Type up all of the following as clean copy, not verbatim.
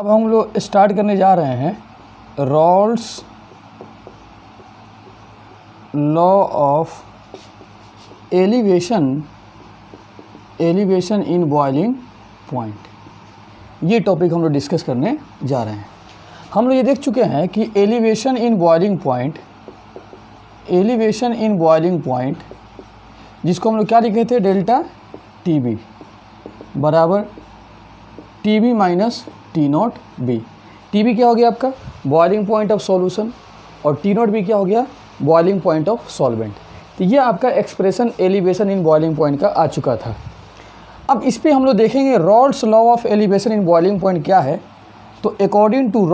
अब हम लोग स्टार्ट करने जा रहे हैं Rawls law of elevation in boiling point. ये टॉपिक हम लोग डिस्कस करने जा रहे हैं। हम लोग ये देख चुके हैं कि एलिवेशन इन बॉइलिंग पॉइंट जिसको हम लोग क्या लिखे थे, डेल्टा टी बी बराबर T B minus T nought B. T B क्या हो गया आपका बॉइलिंग पॉइंट ऑफ सॉल्यूशन और टी नॉट बी क्या हो गया बॉइलिंग पॉइंट ऑफ सॉल्वेंट। तो ये आपका expression elevation in boiling point का आ चुका था। अब इस पे हम लोग देखेंगे Raoult's law of elevation in boiling point क्या है। तो अकॉर्डिंग टू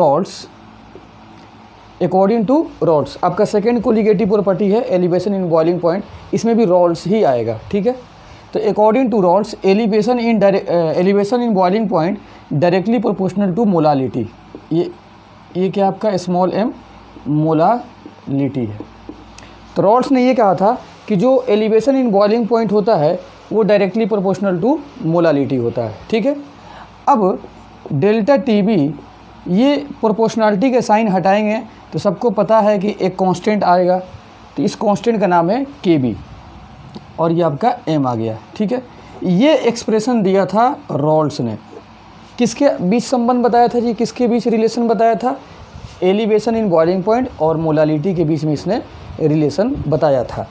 रॉल्स आपका सेकेंड कोलिगेटिव प्रॉपर्टी है एलिवेशन इन बॉइलिंग पॉइंट, इसमें भी रॉल्स ही आएगा, ठीक है। तो according to Raoult's elevation in boiling point directly proportional to molality. ये क्या आपका स्मॉल m मोलालिटी है। तो रॉल्स ने ये कहा था कि जो एलिवेशन इन बॉइलिंग पॉइंट होता है वो डायरेक्टली प्रोपोर्शनल टू मोलालिटी होता है, ठीक है। अब डेल्टा टी बी ये प्रोपोर्शनलिटी के साइन हटाएंगे तो सबको पता है कि एक कांस्टेंट आएगा, तो इस कांस्टेंट का नाम है के बी और ये आपका m आ गया, ठीक है। ये एक्सप्रेशन दिया था रॉल्स ने, किसके बीच संबंध बताया था जी, किसके बीच रिलेशन बताया था, एलिवेशन इन बॉइलिंग पॉइंट और मोलालिटी के बीच में इसने रिलेशन बताया था।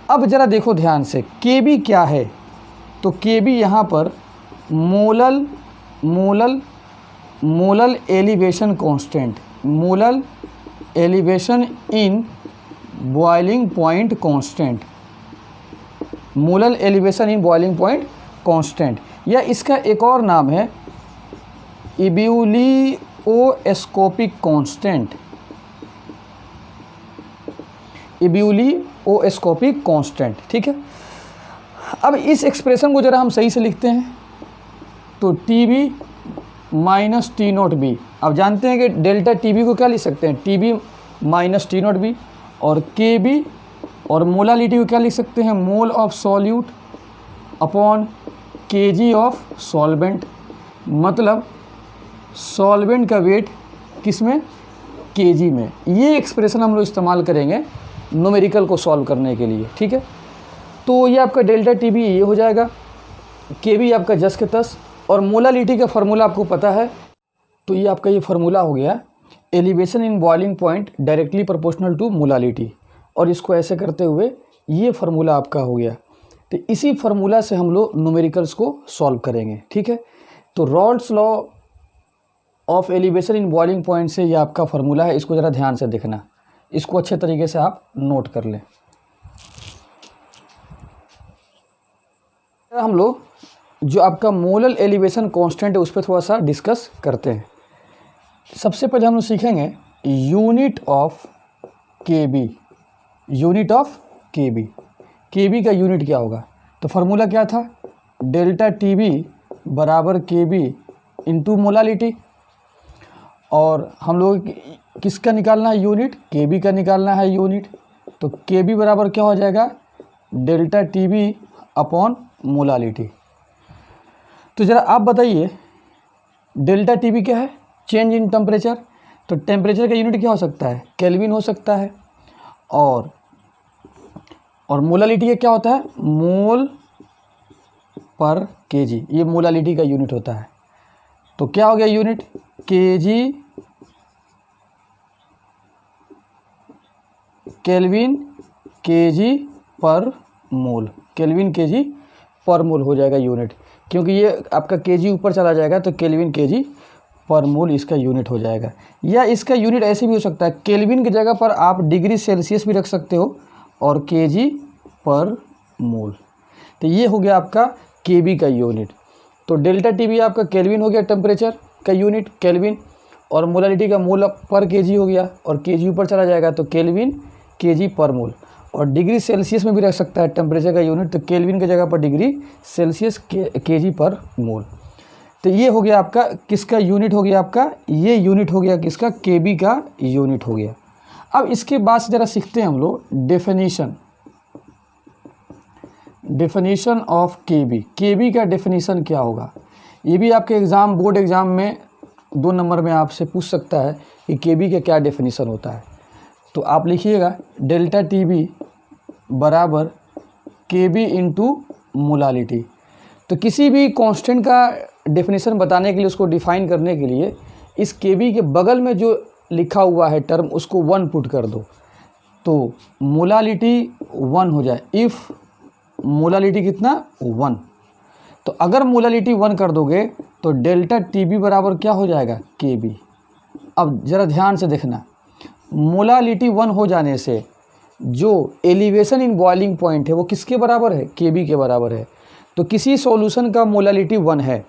अब ज़रा देखो ध्यान से के बी क्या है। तो के बी यहाँ पर molal elevation constant, molal elevation in boiling point constant, molal elevation in boiling point constant, या इसका एक और नाम है इब्यूलियोस्कोपिक कांस्टेंट, इब्यूलियोस्कोपिक कांस्टेंट, ठीक है। अब इस एक्सप्रेशन को जरा हम सही से लिखते हैं तो T B minus T nought B. अब जानते हैं कि डेल्टा टी बी को क्या लिख सकते हैं, T B minus T nought B, और के बी और मोलालिटी को क्या लिख सकते हैं, मोल ऑफ सॉल्यूट अपॉन के जी ऑफ सॉल्वेंट। मतलब सॉल्वेंट का वेट किस में, के जी में। ये एक्सप्रेशन हम लोग इस्तेमाल करेंगे न्यूमेरिकल को सॉल्व करने के लिए, ठीक है। तो ये आपका डेल्टा टी बी ये हो जाएगा, के बी आपका जस के तस, और मोलालिटी का फार्मूला आपको पता है। तो ये आपका ये फार्मूला हो गया elevation in boiling point directly proportional to molality, और इसको ऐसे करते हुए ये फार्मूला आपका हो गया। तो इसी फार्मूला से हम लोग न्यूमेरिकल्स को सॉल्व करेंगे, ठीक है। तो Rawls law of elevation in boiling point से ये आपका फार्मूला है, इसको ज़रा ध्यान से देखना, इसको अच्छे तरीके से आप नोट कर लें। हम लोग जो आपका मोलल एलिवेशन कांस्टेंट है उस पर थोड़ा सा डिस्कस करते हैं। सबसे पहले हम लोग सीखेंगे यूनिट ऑफ के बी, यूनिट ऑफ के बी। के बी का यूनिट क्या होगा, तो फार्मूला क्या था, डेल्टा टी बी बराबर के बी इंटू मोलालिटी, और हम लोग किसका निकालना है यूनिट, के बी का निकालना है यूनिट। तो के बी बराबर क्या हो जाएगा, delta T B upon molality. तो ज़रा आप बताइए डेल्टा टी बी क्या है, चेंज इन टेम्परेचर। तो टेम्परेचर का यूनिट क्या हो सकता है, केल्विन हो सकता है, और मोलालिटी का क्या होता है, मोल पर केजी, ये मोलालिटी का यूनिट होता है। तो क्या हो गया यूनिट, केजी केल्विन केजी पर मोल, केल्विन केजी पर मोल हो जाएगा यूनिट, क्योंकि ये आपका केजी ऊपर चला जाएगा तो केल्विन केजी पर मोल इसका यूनिट हो जाएगा। या इसका यूनिट ऐसे भी हो सकता है, केल्विन की जगह पर आप डिग्री सेल्सियस भी रख सकते हो और केजी पर मोल। तो ये हो गया आपका केबी का यूनिट। तो डेल्टा टीबी आपका केल्विन हो गया, टेम्परेचर का यूनिट केल्विन, और मोलालिटी का मोल पर केजी हो गया, और केजी ऊपर चला जाएगा तो केल्विन केजी पर मोल। और डिग्री सेल्सियस में भी रख सकता है टेम्परेचर का यूनिट, तो केल्विन की जगह पर डिग्री सेल्सियस केजी पर मोल। तो ये हो गया आपका किसका यूनिट हो गया, आपका ये यूनिट हो गया किसका, केबी का यूनिट हो गया। अब इसके बाद से ज़रा सीखते हैं हम लोग डेफिनेशन ऑफ केबी। केबी का डेफिनेशन क्या होगा, ये भी आपके बोर्ड एग्ज़ाम में 2 नंबर में आपसे पूछ सकता है कि Kb का क्या डेफिनेशन होता है। तो आप लिखिएगा डेल्टा TB बराबर Kb इंटू मोलालिटी। तो किसी भी कांस्टेंट का डेफिनेशन बताने के लिए, उसको डिफाइन करने के लिए इस Kb के बगल में जो लिखा हुआ है टर्म उसको 1 पुट कर दो, तो मोलालिटी 1 हो जाए। इफ़ मोलालिटी कितना 1, तो अगर मोलालिटी 1 कर दोगे तो डेल्टा TB बराबर क्या हो जाएगा Kb। अब ज़रा ध्यान से देखना, मोलालिटी 1 हो जाने से जो एलिवेशन इन बॉइलिंग पॉइंट है वो किसके बराबर है, Kb के बराबर है। तो किसी सॉल्यूशन का मोलालिटी 1 है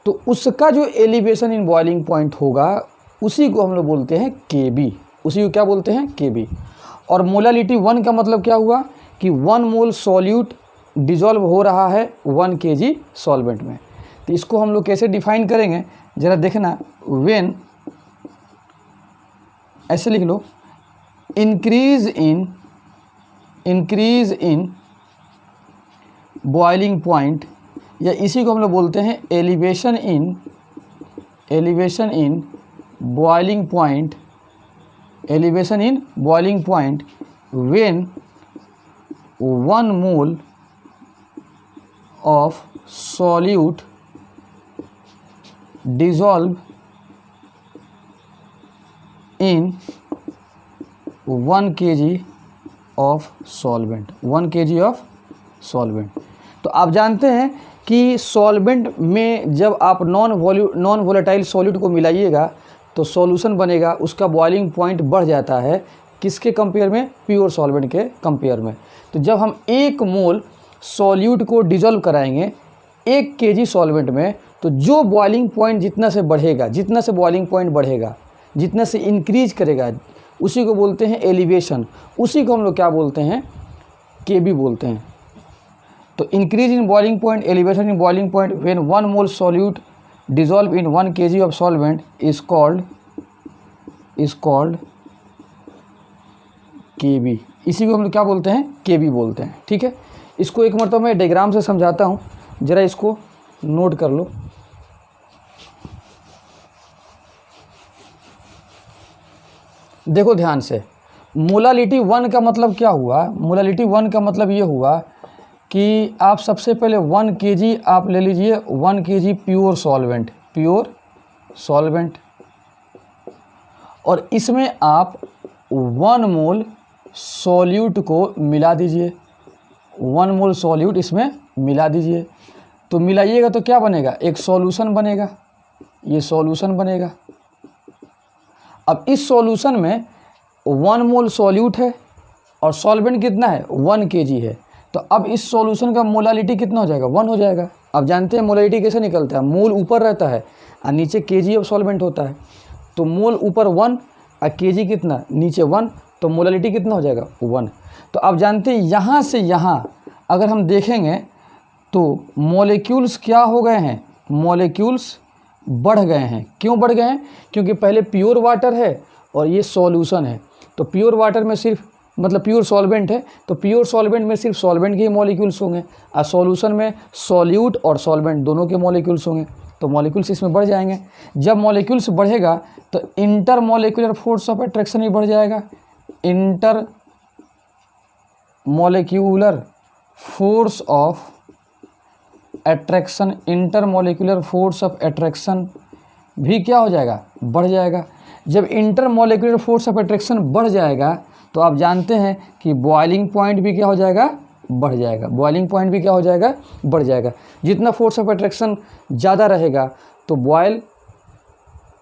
तो उसका जो एलिवेशन इन बॉइलिंग पॉइंट होगा उसी को हम लोग बोलते हैं Kb, उसी को क्या बोलते हैं Kb। और मोलालिटी 1 का मतलब क्या हुआ कि 1 मोल सॉल्यूट डिजॉल्व हो रहा है 1 kg सॉल्वेंट में। तो इसको हम लोग कैसे डिफाइन करेंगे ज़रा देखना, व्हेन, ऐसे लिख लो, इंक्रीज इन बॉइलिंग पॉइंट, या इसी को हम लोग बोलते हैं elevation in boiling point, when 1 mole of solute dissolve in 1 kg of solvent, 1 kg of solvent. तो आप जानते हैं कि सॉल्वेंट में जब आप नॉन वोलेटाइल सॉल्यूट को मिलाइएगा तो सॉल्यूशन बनेगा, उसका बॉइलिंग पॉइंट बढ़ जाता है, किसके कंपेयर में, प्योर सॉल्वेंट के कंपेयर में। तो जब हम 1 मोल सॉल्यूट को डिजॉल्व कराएंगे 1 kg सॉल्वेंट में, तो जो बॉइलिंग पॉइंट जितना से बढ़ेगा, जितना से बॉइलिंग पॉइंट बढ़ेगा, जितना से इंक्रीज करेगा, उसी को बोलते हैं एलिवेशन, उसी को हम लोग क्या बोलते हैं, Kb बोलते हैं। तो increase in boiling point, elevation in boiling point when 1 mole solute dissolve in 1 kg of solvent is called Kb। इसी को हम लोग क्या बोलते हैं, Kb बोलते हैं। ठीक है, इसको एक मरतबा मैं डायग्राम से समझाता हूँ, ज़रा इसको नोट कर लो। देखो ध्यान से, मोलालिटी 1 का मतलब क्या हुआ, मोलालिटी 1 का मतलब ये हुआ कि आप सबसे पहले 1 kg आप ले लीजिए, 1 kg प्योर सॉल्वेंट, और इसमें आप 1 मोल सॉल्यूट को मिला दीजिए, 1 मोल सॉल्यूट इसमें मिला दीजिए। तो मिलाइएगा तो क्या बनेगा, एक सॉल्यूशन बनेगा, ये सॉल्यूशन बनेगा। अब इस सॉल्यूशन में 1 मोल सॉल्यूट है और सॉल्वेंट कितना है, 1 kg है। तो अब इस सॉल्यूशन का मोलालिटी कितना हो जाएगा, 1 हो जाएगा। अब जानते हैं मोलालिटी कैसे निकलता है, मोल ऊपर रहता है और नीचे kg ऑफ सॉल्वेंट होता है। तो मोल ऊपर 1 और kg कितना, नीचे 1, तो मोलालिटी कितना हो जाएगा, 1। तो आप जानते हैं यहाँ से यहाँ अगर हम देखेंगे तो मॉलिक्यूल्स क्या हो गए हैं, मॉलिक्यूल्स बढ़ गए हैं। क्यों बढ़ गए हैं, क्योंकि पहले प्योर वाटर है और ये सॉल्यूशन है। तो प्योर वाटर में सिर्फ, मतलब प्योर सॉल्वेंट है, तो प्योर सॉल्वेंट में सिर्फ सॉल्वेंट के ही मॉलिक्यूल्स होंगे, और सॉल्यूशन में सॉल्यूट और सॉल्वेंट दोनों के मॉलिक्यूल्स होंगे। तो मॉलिक्यूल्स इसमें बढ़ जाएंगे। जब मॉलिक्यूल्स बढ़ेगा तो inter molecular force of attraction भी बढ़ जाएगा। Inter molecular force of attraction, inter molecular force of attraction भी क्या हो जाएगा, बढ़ जाएगा। जब inter molecular force of attraction बढ़ जाएगा तो आप जानते हैं कि बॉइलिंग पॉइंट भी क्या हो जाएगा, बढ़ जाएगा। बॉइलिंग पॉइंट भी क्या हो जाएगा, बढ़ जाएगा। जितना फोर्स ऑफ अट्रैक्शन ज़्यादा रहेगा तो बॉयल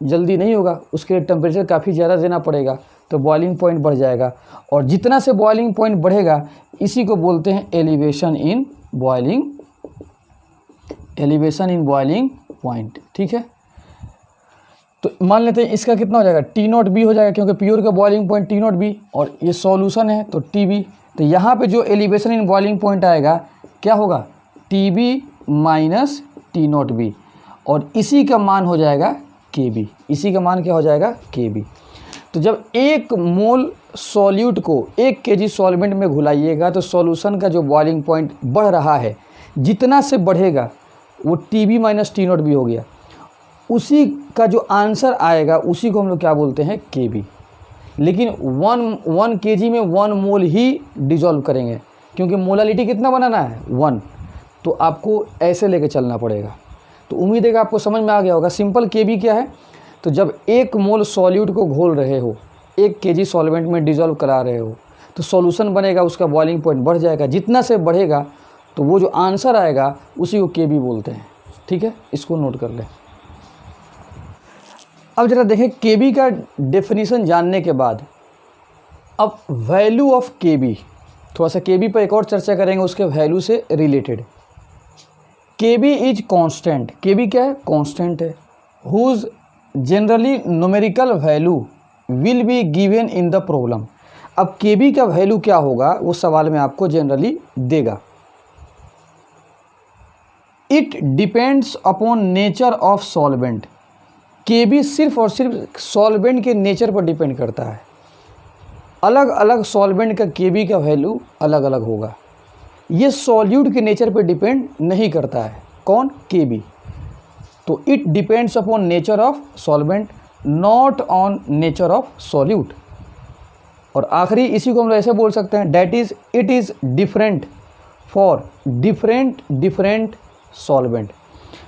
जल्दी नहीं होगा, उसके लिए टेम्परेचर काफ़ी ज़्यादा देना पड़ेगा, तो बॉइलिंग पॉइंट बढ़ जाएगा। और जितना से बॉइलिंग पॉइंट बढ़ेगा इसी को बोलते हैं एलिवेशन इन बॉइलिंग पॉइंट। ठीक है, तो मान लेते हैं इसका कितना हो जाएगा, T0B हो जाएगा, क्योंकि प्योर का बॉइलिंग पॉइंट T0B और ये सॉल्यूशन है तो TB। तो यहाँ पे जो एलिवेशन इन बॉइलिंग पॉइंट आएगा क्या होगा, TB माइनस T0B, और इसी का मान हो जाएगा KB। इसी का मान क्या हो जाएगा, KB। तो जब 1 मोल सॉल्यूट को 1 kg सॉल्वेंट में घुलाइएगा तो सॉल्यूशन का जो बॉइलिंग पॉइंट बढ़ रहा है, जितना से बढ़ेगा वो TB माइनस T0B हो गया। उसी का जो आंसर आएगा उसी को हम लोग क्या बोलते हैं, केबी। लेकिन 1 kg में 1 मोल ही डिजॉल्व करेंगे, क्योंकि मोलालिटी कितना बनाना है, 1। तो आपको ऐसे लेके चलना पड़ेगा। तो उम्मीद है कि आपको समझ में आ गया होगा। सिंपल केबी क्या है, तो जब 1 मोल सॉल्यूट को घोल रहे हो, 1 kg सॉल्वेंट में डिजॉल्व करा रहे हो, तो सॉल्यूशन बनेगा, उसका बॉइलिंग पॉइंट बढ़ जाएगा। जितना से बढ़ेगा तो वो जो आंसर आएगा उसी को केबी बोलते हैं। ठीक है, इसको नोट कर लें। अब जरा देखें केबी का डेफिनेशन जानने के बाद अब वैल्यू ऑफ केबी, थोड़ा सा केबी पर एक और चर्चा करेंगे उसके वैल्यू से related. KB is constant, KB क्या है, कांस्टेंट है। Whose generally numerical value will be given in the problem. अब केबी का वैल्यू क्या होगा वो सवाल में आपको जनरली देगा। It depends upon nature of solvent. KB सिर्फ और सिर्फ सॉल्वेंट के नेचर पर डिपेंड करता है। अलग अलग सॉल्वेंट का केबी का वैल्यू अलग अलग होगा। ये सॉल्यूट के नेचर पर डिपेंड नहीं करता है। कौन, केबी। तो it depends upon nature of solvent, not on nature of solute. और आखिरी इसी को हम लोग ऐसे बोल सकते हैं, that is it is different for different solvent.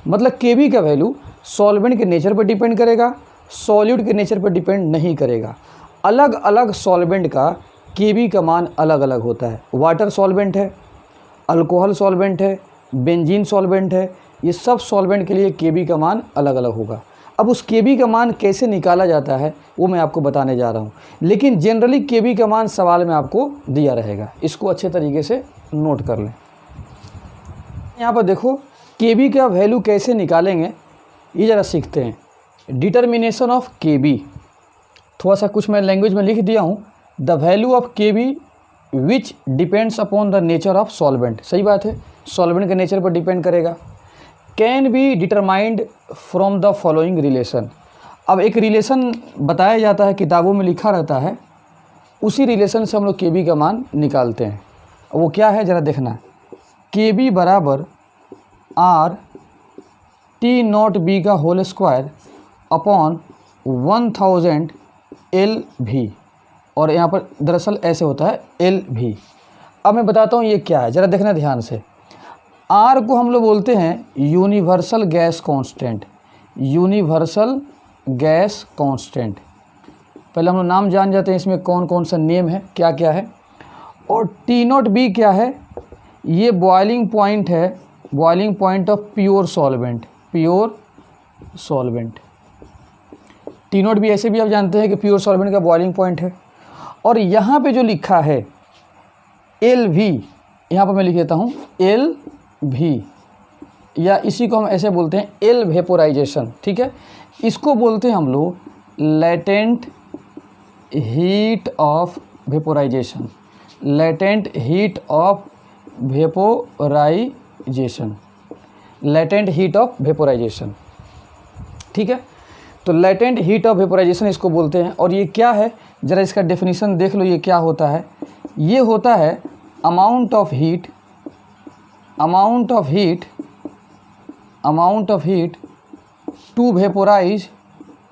मतलब केबी का वैल्यू सॉल्वेंट के नेचर पर डिपेंड करेगा, सॉल्यूट के नेचर पर डिपेंड नहीं करेगा। अलग अलग सॉल्वेंट का केबी का मान अलग अलग होता है। वाटर सॉल्वेंट है, अल्कोहल सॉल्वेंट है, बेंजीन सॉल्वेंट है, ये सब सॉल्वेंट के लिए केबी का मान अलग अलग होगा। अब उस केबी का मान कैसे निकाला जाता है वो मैं आपको बताने जा रहा हूँ, लेकिन जनरली केबी का मान सवाल में आपको दिया रहेगा। इसको अच्छे तरीके से नोट कर लें। यहाँ पर देखो केबी का वैल्यू कैसे निकालेंगे ये ज़रा सीखते हैं। डिटर्मिनेशन ऑफ केबी, थोड़ा सा कुछ मैं लैंग्वेज में लिख दिया हूँ। The value of KB which depends upon the nature of solvent. सही बात है, सॉल्वेंट के नेचर पर डिपेंड करेगा। Can be determined from the following relation. अब एक रिलेशन बताया जाता है, किताबों में लिखा रहता है, उसी रिलेशन से हम लोग केबी का मान निकालते हैं। वो क्या है ज़रा देखना। केबी बराबर आर टी नॉट बी का होल स्क्वायर अपॉन 1000 एल भी, और यहाँ पर दरअसल ऐसे होता है एल भी। अब मैं बताता हूँ ये क्या है, ज़रा देखना ध्यान से। आर को हम लोग बोलते हैं universal gas constant, universal gas constant. पहले हम लोग नाम जान जाते हैं इसमें कौन कौन सा नेम है, क्या क्या है। और टी नॉट बी क्या है, ये बॉइलिंग पॉइंट है, boiling point of pure solvent, pure solvent. T not भी ऐसे भी आप जानते हैं कि प्योर सॉल्वेंट का बॉइलिंग पॉइंट है। और यहाँ पे जो लिखा है एल भी, यहाँ पर मैं लिख देता हूँ एल भी, या इसी को हम ऐसे बोलते हैं एल वेपोराइजेशन। ठीक है, इसको बोलते हैं हम लोग latent heat of vaporisation, latent heat of vaporisation, latent heat of vaporisation. ठीक है, तो लेटेंट हीट ऑफ वेपोराइजेशन इसको बोलते हैं। और ये क्या है ज़रा इसका डेफिनेशन देख लो। ये क्या होता है, ये होता है amount of heat, amount of heat, amount of heat to vaporize,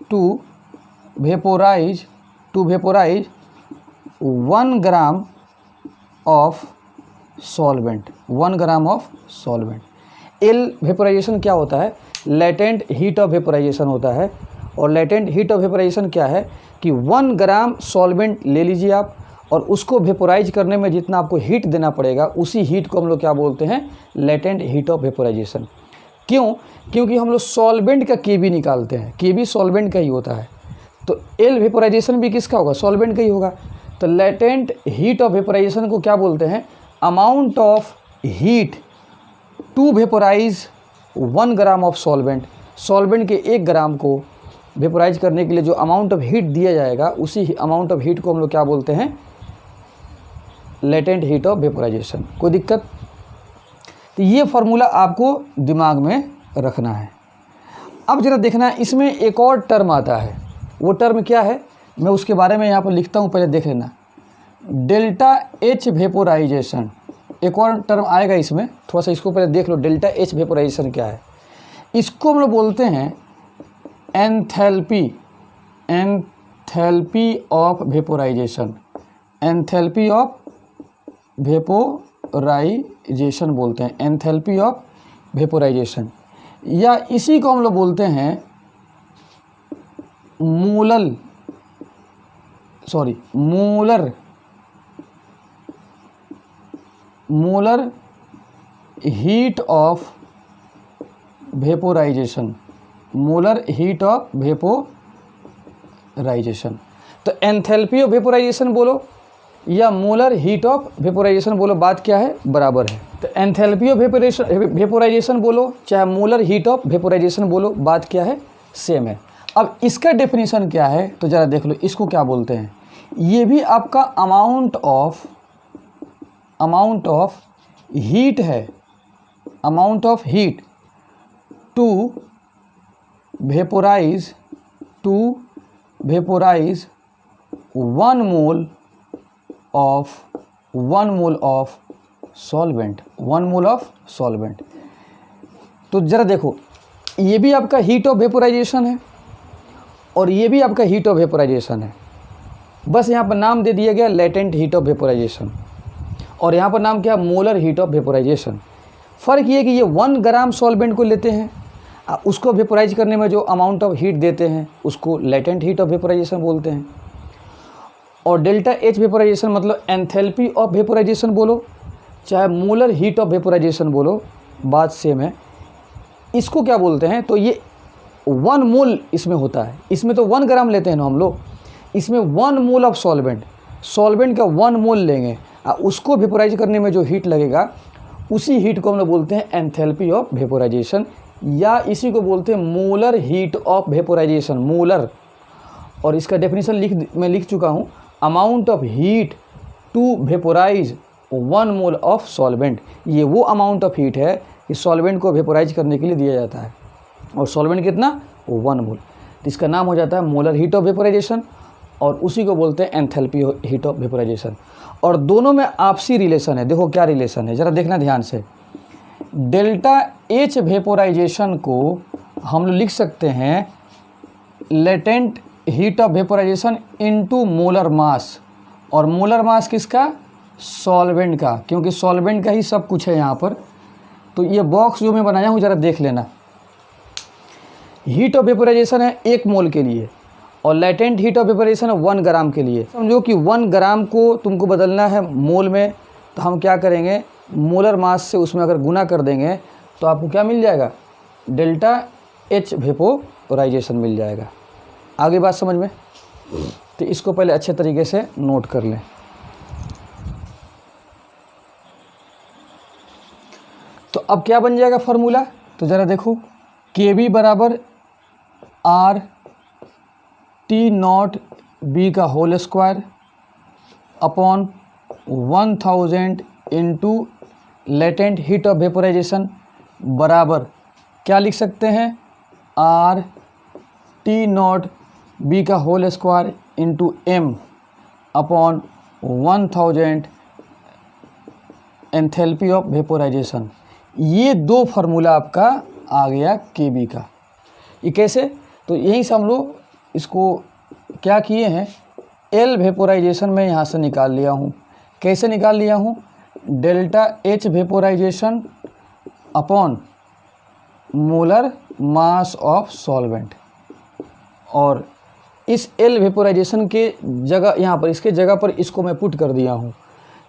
to vaporize, to vaporize 1 gram of solvent, 1 gram of solvent. L vaporization क्या होता है, लेटेंट हीट ऑफ वेपोराइजेशन होता है। और लेटेंट हीट ऑफ वेपोराइजेशन क्या है कि 1 ग्राम solvent ले लीजिए आप, और उसको वेपोराइज करने में जितना आपको हीट देना पड़ेगा उसी हीट को हम लोग क्या बोलते हैं, लेटेंट हीट ऑफ वेपोराइजेशन। क्यों, क्योंकि हम लोग सॉल्वेंट का केबी निकालते हैं, केबी सॉल्वेंट का ही होता है। तो एल वेपोराइजेशन भी किसका होगा, सॉल्वेंट का ही होगा। तो लेटेंट हीट ऑफ वेपोराइजेशन को क्या बोलते हैं, amount of heat to vaporize 1 gram of solvent. Solvent के 1 ग्राम को वेपोराइज करने के लिए जो अमाउंट ऑफ हीट दिया जाएगा उसी अमाउंट ऑफ हीट को हम लोग क्या बोलते हैं, लेटेंट हीट ऑफ वेपोराइजेशन। कोई दिक्कत? तो ये फार्मूला आपको दिमाग में रखना है। अब जरा देखना इसमें एक और टर्म आता है, वो टर्म क्या है मैं उसके बारे में यहाँ पर लिखता हूँ, पहले देख लेना। डेल्टा एच वेपोराइजेशन, एक और टर्म आएगा इसमें, थोड़ा सा इसको पहले देख लो। डेल्टा एच वेपोराइजेशन क्या है, इसको हम लोग बोलते हैं enthalpy of vaporisation, enthalpy of vaporisation बोलते हैं, एंथैल्पी ऑफ वेपोराइजेशन, या इसी को हम लोग बोलते हैं molar heat of vaporization, molar heat of vaporisation. तो एंथैल्पी ऑफ वेपोराइजेशन बोलो या मोलर हीट ऑफ वेपोराइजेशन बोलो, बात क्या है, बराबर है। तो एंथैल्पी ऑफ वेपोराइजेशन बोलो चाहे मोलर हीट ऑफ वेपोराइजेशन बोलो, बात क्या है, सेम है। अब इसका डेफिनेशन क्या है तो ज़रा देख लो, इसको क्या बोलते हैं, ये भी आपका अमाउंट ऑफ हीट है, amount of heat to vaporize 1 mole of solvent, 1 mole of solvent. तो ज़रा देखो, ये भी आपका हीट ऑफ वेपोराइजेशन है और ये भी आपका हीट ऑफ वेपोराइजेशन है, बस यहाँ पर नाम दे दिया गया लेटेंट हीट ऑफ वेपोराइजेशन और यहाँ पर नाम क्या, मोलर हीट ऑफ वेपोराइजेशन। फ़र्क ये कि ये 1 ग्राम सॉल्वेंट को लेते हैं, उसको वेपोराइज करने में जो अमाउंट ऑफ हीट देते हैं उसको लेटेंट हीट ऑफ वेपोराइजेशन बोलते हैं, और डेल्टा एच वेपोराइजेशन मतलब एंथैल्पी ऑफ वेपोराइजेशन बोलो चाहे मोलर हीट ऑफ वेपोराइजेशन बोलो, बात सेम है। इसको क्या बोलते हैं, तो ये 1 मोल इसमें होता है, इसमें तो 1 ग्राम लेते हैं ना हम लोग, इसमें 1 मोल ऑफ सॉल्वेंट का 1 मोल लेंगे, उसको वेपोराइज करने में जो हीट लगेगा उसी हीट को हम लोग बोलते हैं एंथैल्पी ऑफ वेपोराइजेशन, या इसी को बोलते हैं molar heat of vaporization, molar. और इसका डेफिनेशन मैं लिख चुका हूँ, amount of heat to vaporize 1 mole of solvent. ये वो अमाउंट ऑफ हीट है कि सॉल्वेंट को वेपोराइज करने के लिए दिया जाता है, और सॉल्वेंट कितना, 1 मोल। तो इसका नाम हो जाता है मोलर हीट ऑफ वेपोराइजेशन और उसी को बोलते हैं एंथैल्पी हीट ऑफ वेपोराइजेशन। और दोनों में आपसी रिलेशन है, देखो क्या रिलेशन है, ज़रा देखना ध्यान से। डेल्टा एच वेपोराइजेशन को हम लोग लिख सकते हैं latent heat of vaporisation into molar mass, और मोलर मास किसका, सॉल्वेंट का, क्योंकि सॉल्वेंट का ही सब कुछ है यहाँ पर। तो ये बॉक्स जो मैं बनाया हूँ ज़रा देख लेना, हीट ऑफ वेपोराइजेशन है 1 मोल के लिए और लेटेंट हीट ऑफ वेपोराइजेशन है 1 ग्राम के लिए। समझो कि 1 ग्राम को तुमको बदलना है मोल में, तो हम क्या करेंगे, मोलर मास से उसमें अगर गुना कर देंगे तो आपको क्या मिल जाएगा, डेल्टा एच वेपोराइजेशन मिल जाएगा। आगे बात समझ में, तो इसको पहले अच्छे तरीके से नोट कर लें। तो अब क्या बन जाएगा फार्मूला, तो ज़रा देखो, KB बराबर R T नॉट B का whole square upon 1000 into latent heat of vaporization बराबर क्या लिख सकते हैं, R T नॉट B का whole square into M upon 1000 enthalpy of vaporization. ये 2 फार्मूला आपका आ गया KB का। ये कैसे, तो यहीं से हम लोग इसको क्या किए हैं, L वेपोराइजेशन में यहाँ से निकाल लिया हूँ। कैसे निकाल लिया हूँ, delta H vaporisation upon molar mass of solvent, और इस L वेपोराइजेशन के जगह यहाँ पर, इसके जगह पर इसको मैं पुट कर दिया हूँ।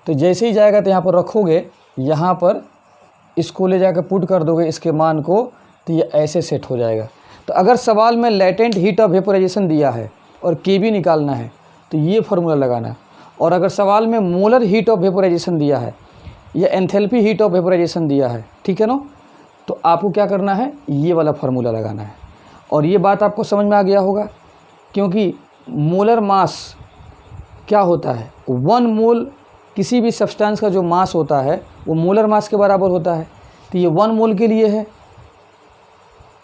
तो जैसे ही जाएगा तो यहाँ पर रखोगे, यहाँ पर इसको ले जाकर पुट कर दोगे इसके मान को, तो ये ऐसे सेट हो जाएगा। तो अगर सवाल में लेटेंट हीट ऑफ वेपोराइजेशन दिया है और KB निकालना है तो ये फार्मूला लगाना है, और अगर सवाल में मोलर हीट ऑफ वेपोराइजेशन दिया है या एंथैल्पी हीट ऑफ वेपोराइजेशन दिया है, ठीक है ना, तो आपको क्या करना है, ये वाला फार्मूला लगाना है। और ये बात आपको समझ में आ गया होगा, क्योंकि मोलर मास क्या होता है, 1 मोल किसी भी सब्सटेंस का जो मास होता है वो मोलर मास के बराबर होता है। तो ये 1 मोल के लिए है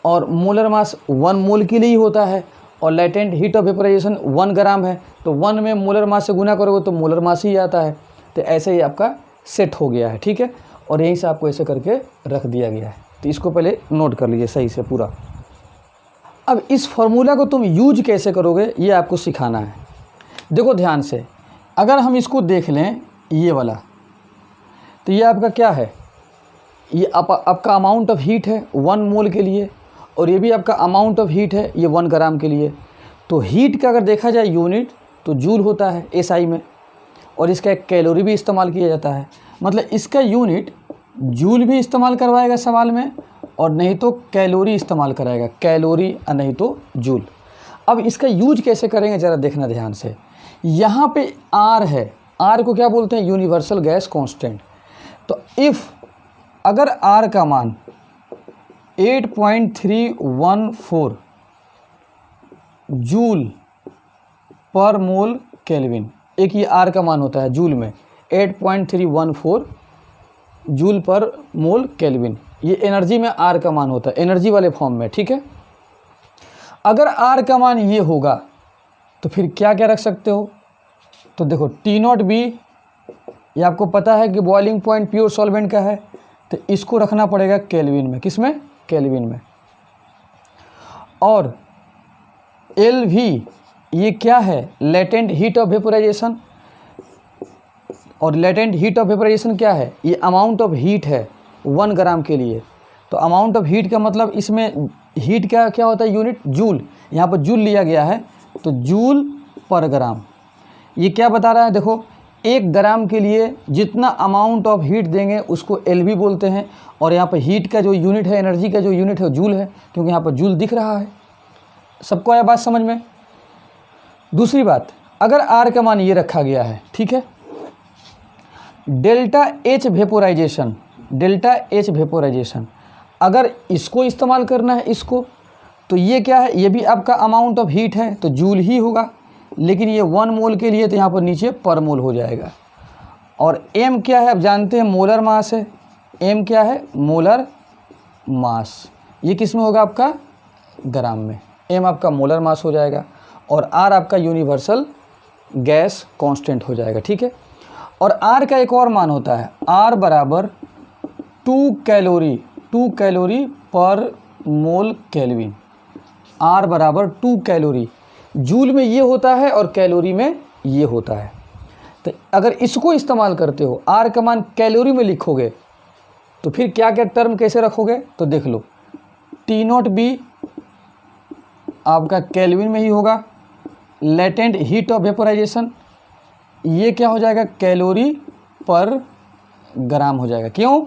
और मोलर मास 1 मोल के लिए ही होता है, और लेटेंट हीट ऑफ वेपोराइजेशन 1 ग्राम है, तो 1 में मोलर मास से गुना करोगे तो मोलर मास ही आता है। तो ऐसे ही आपका सेट हो गया है, ठीक है, और यहीं से आपको ऐसे करके रख दिया गया है। तो इसको पहले नोट कर लीजिए सही से पूरा। अब इस फॉर्मूला को तुम यूज कैसे करोगे ये आपको सिखाना है। देखो ध्यान से, अगर हम इसको देख लें ये वाला, तो ये आपका क्या है, ये आपका अमाउंट ऑफ हीट है 1 मोल के लिए, और ये भी आपका अमाउंट ऑफ हीट है ये 1 ग्राम के लिए। तो हीट का अगर देखा जाए यूनिट तो जूल होता है एसआई में, और इसका एक कैलोरी भी इस्तेमाल किया जाता है। मतलब इसका यूनिट जूल भी इस्तेमाल करवाएगा सवाल में, और नहीं तो कैलोरी इस्तेमाल कराएगा, कैलोरी और नहीं तो जूल। अब इसका यूज कैसे करेंगे ज़रा देखना ध्यान से। यहाँ पे आर है, आर को क्या बोलते हैं, यूनिवर्सल गैस कांस्टेंट। तो इफ़ अगर आर का मान 8.314 जूल पर मोल केल्विन, एक ये आर का मान होता है जूल में 8.314 जूल पर मोल केल्विन, ये एनर्जी में आर का मान होता है, एनर्जी वाले फॉर्म में, ठीक है। अगर आर का मान ये होगा तो फिर क्या क्या रख सकते हो, तो देखो T0B, ये आपको पता है कि बॉइलिंग पॉइंट प्योर सॉल्वेंट का है, तो इसको रखना पड़ेगा केल्विन में, किस में, केल्विन में। और LV ये क्या है, लेटेंट हीट ऑफ वेपोराइजेशन, और लेटेंट हीट ऑफ वेपोराइजेशन क्या है, ये अमाउंट ऑफ हीट है 1 ग्राम के लिए। तो अमाउंट ऑफ हीट का मतलब इसमें हीट का क्या होता है यूनिट, जूल, यहाँ पर जूल लिया गया है, तो जूल पर ग्राम। ये क्या बता रहा है, देखो 1 ग्राम के लिए जितना अमाउंट ऑफ हीट देंगे उसको LV बोलते हैं, और यहाँ पर हीट का जो यूनिट है, एनर्जी का जो यूनिट है जूल है, क्योंकि यहाँ पर जूल दिख रहा है। सबको आया बात समझ में। दूसरी बात, अगर आर का मान ये रखा गया है, ठीक है, delta H vaporisation, delta H vaporisation, अगर इसको इस्तेमाल करना है इसको, तो ये क्या है, ये भी आपका अमाउंट ऑफ हीट है तो जूल ही होगा, लेकिन ये 1 मोल के लिए तो यहाँ पर नीचे पर मोल हो जाएगा। और m क्या है, आप जानते हैं मोलर मास है, m क्या है, मोलर मास, ये किस में होगा आपका, ग्राम में, m आपका मोलर मास हो जाएगा, और r आपका यूनिवर्सल गैस कांस्टेंट हो जाएगा, ठीक है। और r का एक और मान होता है, r बराबर 2 कैलोरी पर मोल केल्विन, r बराबर 2 कैलोरी, जूल में ये होता है और कैलोरी में ये होता है। तो अगर इसको इस्तेमाल करते हो, r का मान कैलोरी में लिखोगे तो फिर क्या क्या टर्म कैसे रखोगे, तो देख लो T0B आपका केल्विन में ही होगा, लेटेंट हीट ऑफ वेपोराइजेशन ये क्या हो जाएगा, कैलोरी पर ग्राम हो जाएगा। क्यों,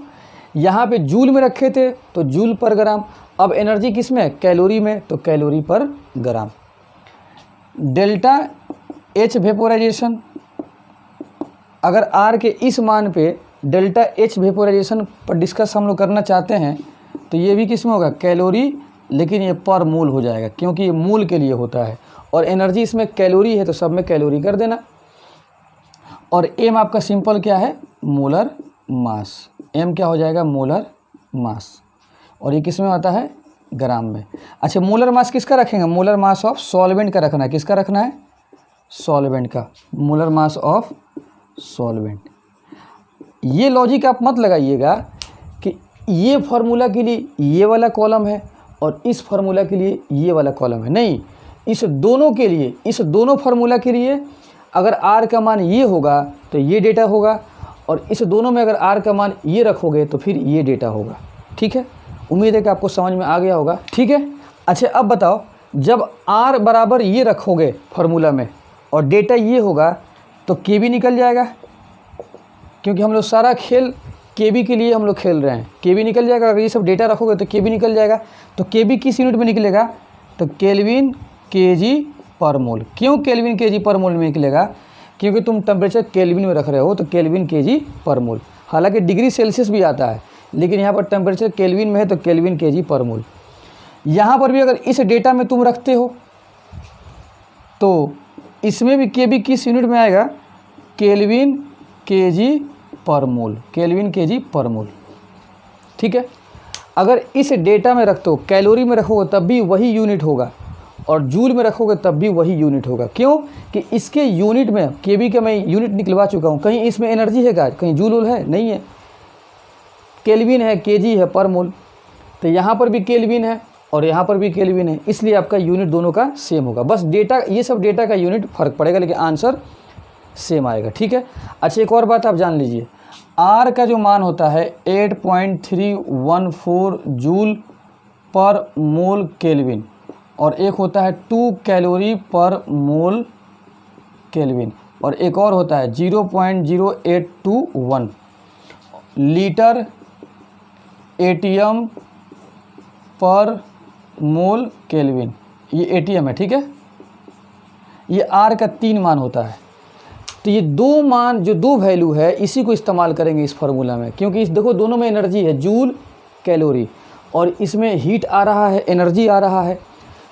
यहाँ पे जूल में रखे थे तो जूल पर ग्राम, अब एनर्जी किस में, कैलोरी में, तो कैलोरी पर ग्राम। डेल्टा एच वेपोराइजेशन, अगर आर के इस मान पे डेल्टा एच वेपोराइजेशन पर डिस्कस हम लोग करना चाहते हैं तो ये भी किस में होगा, कैलोरी, लेकिन ये पर मोल हो जाएगा क्योंकि ये मोल के लिए होता है, और एनर्जी इसमें कैलोरी है तो सब में कैलोरी कर देना। और एम आपका सिंपल क्या है, मोलर मास, एम क्या हो जाएगा, मोलर मास, और ये किस में आता है, ग्राम में। अच्छा, मोलर मास किसका रखेंगे, मोलर मास ऑफ सॉल्वेंट का रखना है, किसका रखना है, सॉल्वेंट का, मोलर मास ऑफ सॉल्वेंट। ये लॉजिक आप मत लगाइएगा कि ये फार्मूला के लिए ये वाला कॉलम है और इस फार्मूला के लिए ये वाला कॉलम है, नहीं, इस दोनों के लिए, इस दोनों फार्मूला के लिए अगर आर का मान ये होगा तो ये डेटा होगा, और इस दोनों में अगर आर का मान ये रखोगे तो फिर ये डेटा होगा, ठीक है। उम्मीद है कि आपको समझ में आ गया होगा, ठीक है। अच्छा, अब बताओ, जब आर बराबर ये रखोगे फार्मूला में और डेटा ये होगा तो के बी निकल जाएगा, क्योंकि हम लोग सारा खेल के बी के लिए हम लोग खेल रहे हैं, के बी निकल जाएगा। अगर ये सब डेटा रखोगे तो के बी निकल जाएगा। तो के बी किस यूनिट में निकलेगा, तो केल्विन के जी पर मोल। क्यों केल्विन के जी पर मोल में निकलेगा, क्योंकि तुम टेम्परेचर केल्विन में रख रहे हो तो केल्विन के जी पर मोल। हालांकि डिग्री सेल्सियस भी आता है, लेकिन यहाँ पर टेम्परेचर केल्विन में है तो केल्विन के जी पर मोल। यहाँ पर भी अगर इस डेटा में तुम रखते हो तो इसमें भी के बी किस यूनिट में आएगा, केल्विन के जी पर मोल, केल्विन के जी पर मोल, ठीक है। अगर इस डेटा में रखते हो, कैलोरी में रखोगे तब भी वही यूनिट होगा, और जूल में रखोगे तब भी वही यूनिट होगा। क्यों कि इसके यूनिट में के बी का मैं यूनिट निकलवा चुका हूँ, कहीं इसमें एनर्जी है क्या, कहीं जूल है, नहीं है, केल्विन है, के जी है पर मोल। तो यहाँ पर भी केल्विन है और यहाँ पर भी केल्विन है, इसलिए आपका यूनिट दोनों का सेम होगा। बस डेटा, ये सब डेटा का यूनिट फ़र्क पड़ेगा लेकिन आंसर सेम आएगा, ठीक है। अच्छा, एक और बात आप जान लीजिए, आर का जो मान होता है 8.314 जूल पर मोल केल्विन, और एक होता है 2 कैलोरी पर मोल केल्विन, और एक और होता है 0.0821 लीटर एटीएम पर मोल केल्विन। ये एटीएम है, ठीक है। ये आर का 3 मान होता है। तो ये 2 मान, जो 2 वैल्यू है, इसी को इस्तेमाल करेंगे इस फार्मूला में, क्योंकि इस देखो दोनों में एनर्जी है, जूल कैलोरी, और इसमें हीट आ रहा है, एनर्जी आ रहा है।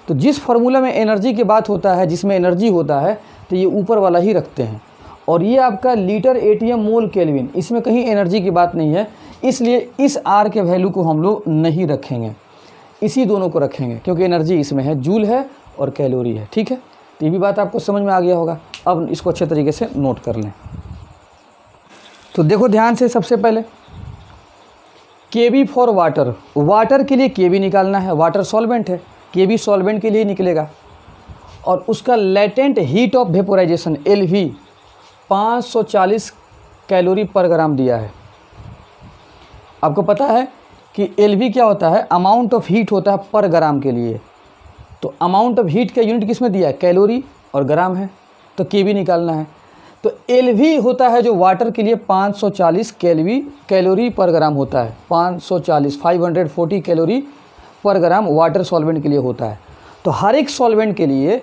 तो जिस फार्मूला में एनर्जी की बात होता है, जिसमें एनर्जी होता है, तो ये ऊपर वाला ही रखते हैं। और ये आपका लीटर एटीएम मोल केल्विन, इसमें कहीं एनर्जी की बात नहीं है, इसलिए इस आर के वैल्यू को हम लोग नहीं रखेंगे, इसी दोनों को रखेंगे, क्योंकि एनर्जी इसमें है, जूल है और कैलोरी है, ठीक है। तो ये भी बात आपको समझ में आ गया होगा। अब इसको अच्छे तरीके से नोट कर लें। तो देखो ध्यान से, सबसे पहले केबी फॉर वाटर, वाटर के लिए केबी निकालना है, वाटर सॉल्वेंट है, केबी सॉल्वेंट के लिए निकलेगा, और उसका latent heat of vaporization LV 540 calorie per gram दिया है। आपको पता है कि एलवी क्या होता है, अमाउंट ऑफ हीट होता है पर ग्राम के लिए। तो अमाउंट ऑफ हीट का यूनिट किस में दिया है, कैलोरी, और ग्राम है, तो केबी निकालना है। तो एलवी होता है जो वाटर के लिए 540 कैलोरी पर ग्राम होता है, 540 calorie per gram water solvent के लिए होता है। तो हर एक सॉल्वेंट के लिए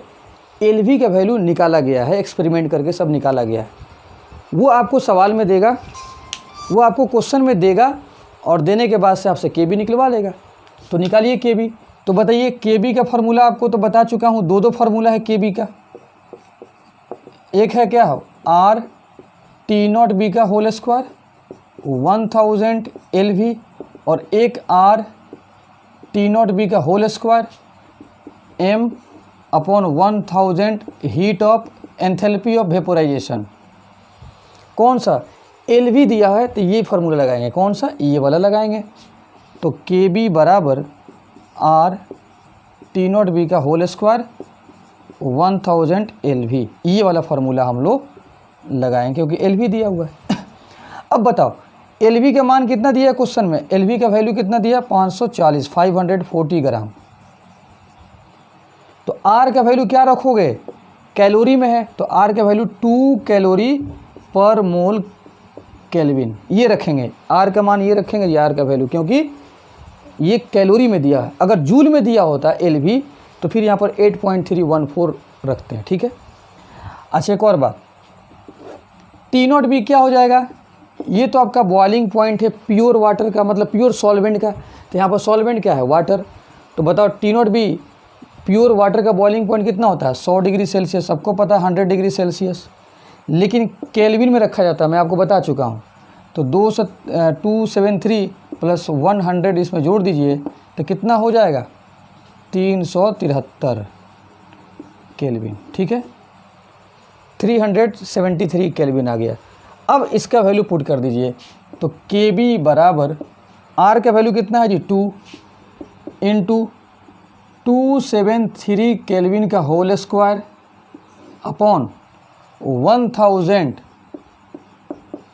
एलवी का वैल्यू निकाला गया है, एक्सपेरिमेंट करके सब निकाला गया है। वो आपको सवाल में देगा, वो आपको क्वेश्चन में देगा, और देने के बाद से आपसे केबी निकलवा लेगा। तो निकालिए केबी। तो बताइए, केबी का फार्मूला आपको तो बता चुका हूँ, 2 फार्मूला है केबी का। एक है क्या हो, आर टी नॉट बी का होल स्क्वायर 1000 एलवी, और एक आर टी नॉट बी का whole square m upon 1000 heat of enthalpy of vaporization. कौन सा, एलवी दिया है तो ये फार्मूला लगाएंगे, कौन सा, ये वाला लगाएंगे। तो के बी बराबर आर टी नॉट बी का होल स्क्वायर 1000 एलवी, ये वाला फार्मूला हम लोग लगाएंगे, क्योंकि एलवी दिया हुआ है। अब बताओ, एलवी का मान कितना दिया है क्वेश्चन में, एलवी का वैल्यू कितना दिया, 540 ग्राम। तो आर का वैल्यू क्या रखोगे, कैलोरी में है, तो आर का वैल्यू 2 कैलोरी पर मोल केल्विन, ये रखेंगे। आर का मान ये रखेंगे, ये आर का वैल्यू, क्योंकि ये कैलोरी में दिया है। अगर जूल में दिया होता एलवी तो फिर यहाँ पर 8.314 रखते हैं, ठीक है। अच्छा, एक और बात, टी नॉट बी क्या हो जाएगा, ये तो आपका बॉइलिंग पॉइंट है प्योर वाटर का, मतलब प्योर सॉल्वेंट का। तो यहाँ पर सॉल्वेंट क्या है, वाटर। तो बताओ T nought B pure water का बॉइलिंग पॉइंट कितना होता है, 100 डिग्री सेल्सियस, सबको पता है 100 डिग्री सेल्सियस, लेकिन केल्विन में रखा जाता है, मैं आपको बता चुका हूँ। तो 273 प्लस 100 इसमें जोड़ दीजिए तो कितना हो जाएगा, 373 केल्विन, ठीक है, 373 केल्विन आ गया। अब इसका वैल्यू पुट कर दीजिए, तो के बी बराबर आर का वैल्यू कितना है जी, 2 इंटू 273 केल्विन का होल स्क्वायर अपॉन 1000,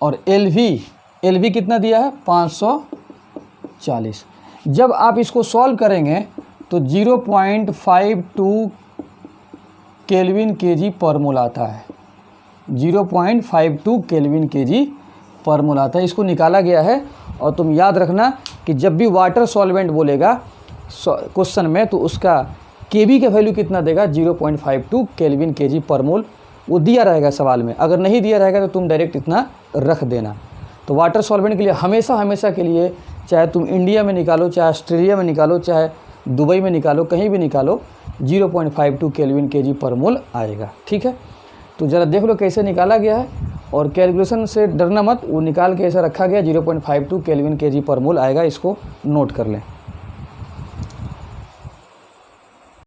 और एलवी कितना दिया है, 540। जब आप इसको सॉल्व करेंगे तो 0.52 केल्विन केजी पर मोल आता है, 0.52 केल्विन केजी पर मोल आता है। इसको निकाला गया है। और तुम याद रखना कि जब भी वाटर सॉल्वेंट बोलेगा क्वेश्चन में, तो उसका केबी का वैल्यू कितना देगा, 0.52 केल्विन केजी पर मोल, वो दिया रहेगा सवाल में। अगर नहीं दिया रहेगा तो तुम डायरेक्ट इतना रख देना। तो वाटर सॉल्वेंट के लिए हमेशा के लिए, चाहे तुम इंडिया में निकालो, चाहे ऑस्ट्रेलिया में निकालो, चाहे दुबई में निकालो, कहीं भी निकालो, 0.52 केल्विन केजी पर मोल आएगा, ठीक है। तो ज़रा देख लो कैसे निकाला गया है, और कैलकुलेशन से डरना मत, वो निकाल के ऐसा रखा गया, 0.52 केल्विन केजी पर मोल आएगा, इसको नोट कर लें।